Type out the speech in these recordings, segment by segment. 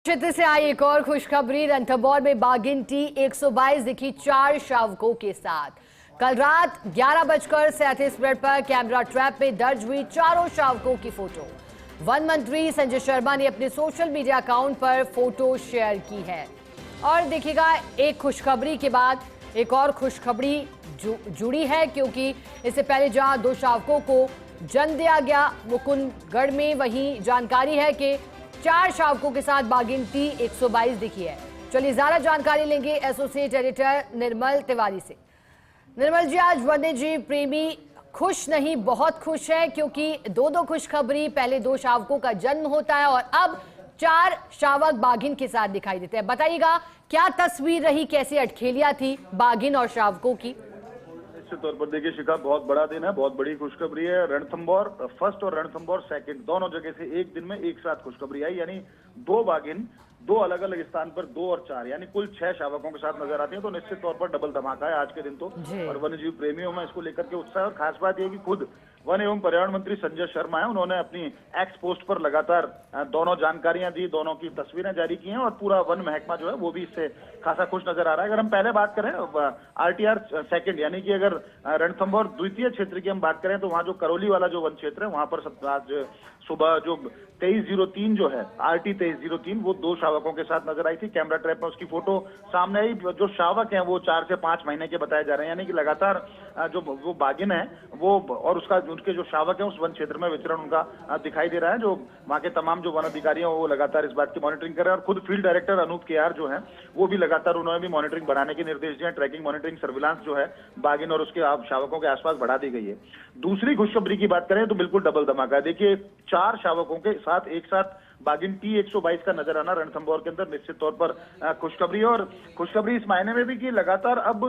क्षेत्र से आई एक और खुशखबरी। रणथंभौर में बाघिन T122 दिखी 4 शावकों के साथ। कल रात 11:37 पर कैमरा ट्रैप में दर्ज हुई चारों शावकों की फोटो। वन मंत्री संजय शर्मा ने अपने सोशल मीडिया अकाउंट पर फोटो शेयर की है। और देखिएगा, एक खुशखबरी के बाद एक और खुशखबरी जुड़ी है, क्योंकि इससे पहले जहां 2 शावकों को जन्म दिया गया मुकुंदगढ़ में, वहीं जानकारी है कि 4 शावकों के साथ बाघिन T122 दिखी है। चलिए ज्यादा जानकारी लेंगे एसोसिएट एडिटर निर्मल तिवारी से। निर्मल जी, आज वन्य जीव प्रेमी खुश नहीं बहुत खुश है, क्योंकि दो खुशखबरी। पहले 2 शावकों का जन्म होता है और अब 4 शावक बाघिन के साथ दिखाई देते हैं। बताइएगा, क्या तस्वीर रही, कैसी अटखेलियां थी बाघिन और शावकों की? निश्चित तौर पर देखिए शिखा, बहुत बड़ा दिन है, बहुत बड़ी खुशखबरी है। रणथंभौर फर्स्ट और रणथंभौर सेकंड दोनों जगह से एक दिन में एक साथ खुशखबरी आई, यानी 2 बाघिन 2 अलग अलग स्थान पर 2 और 4 यानी कुल 6 शावकों के साथ नजर आती है। तो निश्चित तौर पर डबल धमाका है आज के दिन तो, और वन्य जीव प्रेमियों में इसको लेकर के उत्साह। और खास बात यह कि खुद वन एवं पर्यावरण मंत्री संजय शर्मा है, उन्होंने अपनी एक्स पोस्ट पर लगातार दोनों जानकारियां दी, दोनों की तस्वीरें जारी की हैं, और पूरा वन महकमा जो है वो भी इससे खासा खुश नजर आ रहा है। अगर हम पहले बात करें RTR सेकंड, यानी कि अगर रणथंभौर द्वितीय क्षेत्र की हम बात करें, तो वहां जो करौली वाला जो वन क्षेत्र है, वहां पर आज सुबह जो 2303 जो है RT 2303, वो 2 शावकों के साथ नजर आई थी। कैमरा ट्रैप में उसकी फोटो सामने आई। जो शावक हैं वो 4 से 5 महीने के बताए जा रहे हैं, यानी कि लगातार जो वो बाघिन है वो और उनके जो शावक हैं उस वन क्षेत्र में विचरण उनका दिखाई दे रहा है। जो वहां के तमाम जो वन अधिकारी हैं वो लगातार इस बात की मॉनिटरिंग कर रहे हैं, और खुद फील्ड डायरेक्टर अनूप केआर जो है वो भी लगातार, उन्होंने भी मॉनिटरिंग बढ़ाने के निर्देश दिए हैं। ट्रैकिंग, मॉनिटरिंग, सर्विलांस जो है बाघिन और उसके शावकों के आसपास बढ़ा दी गई है। दूसरी खुशखबरी की बात करें तो बिल्कुल डबल धमाका है। देखिए, 4 शावकों के साथ एक साथ बाघिन T122 का नजर आना रणथंभौर के अंदर निश्चित तौर पर खुशखबरी है। और खुशखबरी इस मायने में भी कि लगातार अब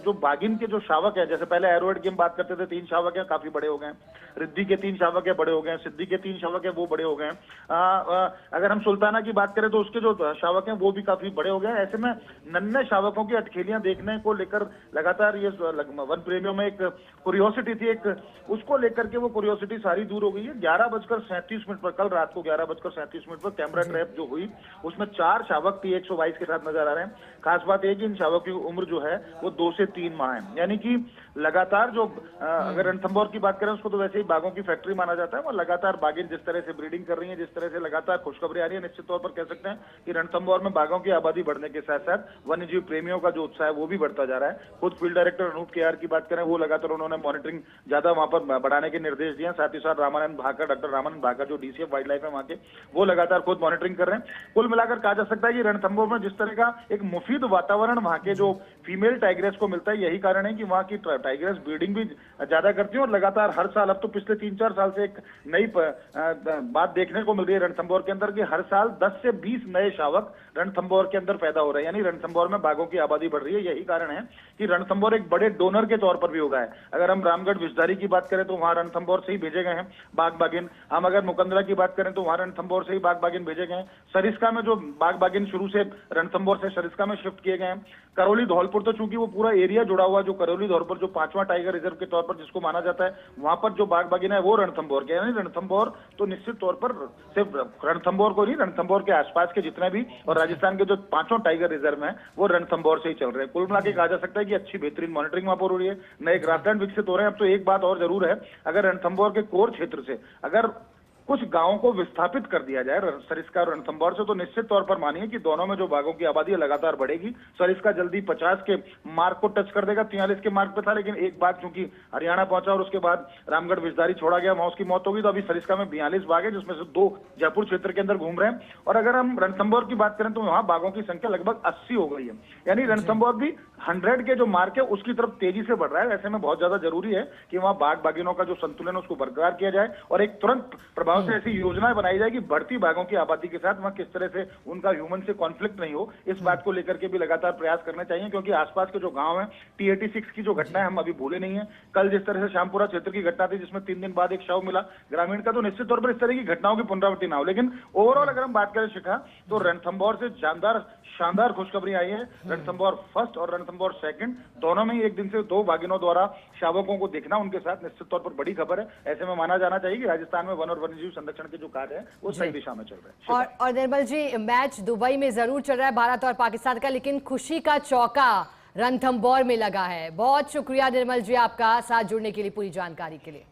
जो बाघिन के जो शावक है, जैसे पहले एरोहेड की हम बात करते थे, 3 शावक हैं, काफी बड़े हो गए हैं। रिद्धि के 3 शावक है, बड़े हो गए हैं। सिद्धि के 3 शावक है, वो बड़े हो गए हैं। अगर हम सुल्ताना की बात करें तो उसके जो शावक हैं वो भी काफी बड़े हो गए हैं। ऐसे में नन्हे शावकों की अटखेलियां देखने को लेकर लगातार ये वन प्रेमियों में एक क्यूरियोसिटी थी, एक उसको लेकर के वो क्यूरियोसिटी सारी दूर हो गई है। 11:37 पर, कल रात को 11:37 पर कैमरा ट्रैप जो हुई उसमें 4 शावक T122 के साथ नजर आ रहे हैं। खास बात यह कि इन शावक की उम्र जो है वो 2 से 3 माह है, यानी कि लगातार जो अगर रणथंभौर की बात करें उसको तो वैसे ही बाघों की फैक्ट्री माना जाता है, और लगातार बाघिन जिस तरह से ब्रीडिंग कर रही है, जिस तरह से लगातार खुशखबरी आ रही है, निश्चित तौर पर कह सकते हैं कि रणथंभौर में बाघों की आबादी बढ़ने के साथ साथ वन्य जीव प्रेमियों का जो उत्साह है वो भी बढ़ता जा रहा है। खुद फील्ड डायरेक्टर अनूप केआर की बात करें, वो लगातार उन्होंने मॉनिटरिंग ज्यादा वहां पर बढ़ाने के निर्देश दिए। साथ ही साथ रामानंद भाकर, डॉक्टर रामानंद भाकर जो DCF वाइल्ड लाइफ है वहां के, वो लगातार खुद मॉनिटरिंग कर रहे हैं। कुल मिलाकर कहा जा सकता है कि रणथंभौर में जिस तरह का एक मुफीद वातावरण वहां के जो फीमेल टाइग्रेस को मिलता है, यही कारण है कि वहां की टाइग्रेस ब्रीडिंग भी ज्यादा करती है। और लगातार हर साल, अब तो पिछले 3-4 साल से एक नई बात देखने को मिल रही है रणथंभौर के अंदर, कि हर साल 10 से 20 नए शावक रणथंभौर के अंदर पैदा हो रहे हैं, यानी रणथंभौर में बाघों की आबादी बढ़ रही है। यही कारण है कि रणथंभौर एक बड़े डोनर के तौर पर भी होगा है। अगर हम रामगढ़ विषधारी की बात करें तो वहां रणथंभौर से ही भेजे गए हैं बाघ बाघिन। हम अगर मुकंदरा की बात करें तो वहां रणथंभौर से ही बाघ बाघिन भेजे गए हैं। सरिस्का में जो बाघ बाघिन शुरू से रणथंभौर से सरिस्का में शिफ्ट किए गए हैं। करौली धौलपुर, तो चूंकि वो पूरा एरिया जुड़ा हुआ, जो करौली धौलपुर जो 5वां टाइगर रिजर्व के तौर पर जिसको माना जाता है, वहां पर जो बाघ बाघिन है वो रणथंभौर के, यानी रणथंभौर तो निश्चित तौर पर सिर्फ रणथंभौर को नहीं, रणथंभौर के आसपास के जितने भी और राजस्थान के जो 5वां टाइगर रिजर्व है वो रणथंभौर से ही चल रहे हैं। कुल मिलाकर कहा जा सकता है कि अच्छी बेहतरीन मॉनिटरिंग वहां पर हो रही है, नए ग्रासलैंड विकसित हो रहे हैं। अब तो एक बात और जरूर है, अगर रणथंभौर के कोर क्षेत्र से अगर कुछ गांवों को विस्थापित कर दिया जाए सरिस्का और रणथंभौर से, तो निश्चित तौर पर मानिए कि दोनों में जो बाघों की आबादी लगातार बढ़ेगी। सरिस्का जल्दी 50 के मार्क को टच कर देगा, 43 के मार्क पे था, लेकिन एक बाघ चूंकि हरियाणा पहुंचा और उसके बाद रामगढ़ विषधारी छोड़ा गया, वहां उसकी मौत होगी। तो अभी सरिस्का में 42 बाघ है, जिसमें से 2 जयपुर क्षेत्र के अंदर घूम रहे हैं। और अगर हम रणथंभौर की बात करें तो वहां बाघों की संख्या लगभग 80 हो गई है, यानी रणथंभौर भी 100 के जो मार्क है उसकी तरफ तेजी से बढ़ रहा है। ऐसे में बहुत ज्यादा जरूरी है कि वहां बाघ बाघिनों का जो संतुलन है उसको बरकरार किया जाए, और एक तुरंत प्रभाव से ऐसी योजना बनाई जाएगी बढ़ती बाघों की आबादी के साथ वहां किस तरह से उनका ह्यूमन से कॉन्फ्लिक्ट नहीं हो, इस बात को लेकर के भी लगातार प्रयास करने चाहिए। क्योंकि आसपास के जो गांव हैं, T86 की जो घटना है हम अभी भूले नहीं है। कल जिस तरह से श्यामपुरा क्षेत्र की घटना थी जिसमें 3 दिन बाद एक शव मिला ग्रामीण का, तो निश्चित तौर पर इस तरह की घटनाओं की पुनरावृत्ति ना हो। लेकिन ओवरऑल अगर हम बात करें शिखा, तो रणथंभौर से शानदार खुशखबरी आई है। रणथंभौर फर्स्ट और रणथंभौर सेकंड दोनों में ही एक दिन से 2 बाघिनों द्वारा शावकों को देखना उनके साथ निश्चित तौर पर बड़ी खबर है। ऐसे में माना जाना चाहिए कि राजस्थान में वन और वन्यजीव वन्यजीव संरक्षण के जो कार्य है वो सही दिशा में चल रहे हैं। और निर्मल जी, मैच दुबई में जरूर चल रहा है भारत और पाकिस्तान का, लेकिन खुशी का चौका रणथंभौर में लगा है। बहुत शुक्रिया निर्मल जी आपका साथ जुड़ने के लिए, पूरी जानकारी के लिए।